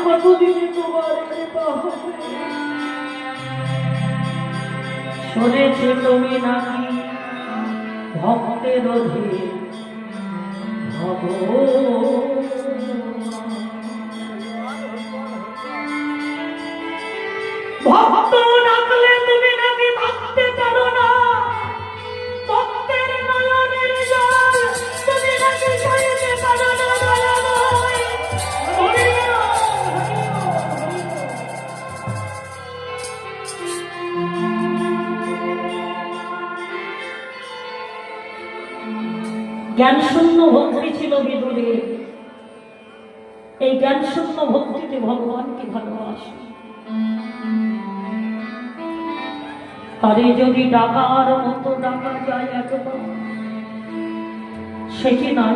কতদিন তোমার কৃপা হবে। শুনেছি তুমি নাকি ভক্তের অধীন ভক্ত ডাকলে তুমি নাকি থাকতে পারো না, ভক্তের নয়নের জল তুমি নাকি সইতে পারো না। জ্ঞান শূন্য ভক্তি ছিল বিদুরে, এই জ্ঞান শূন্য ভক্তিতে ভগবানকে ভালোবাসে। তারে যদি ডাকার মতো ডাকা যায় একবার, সে কি না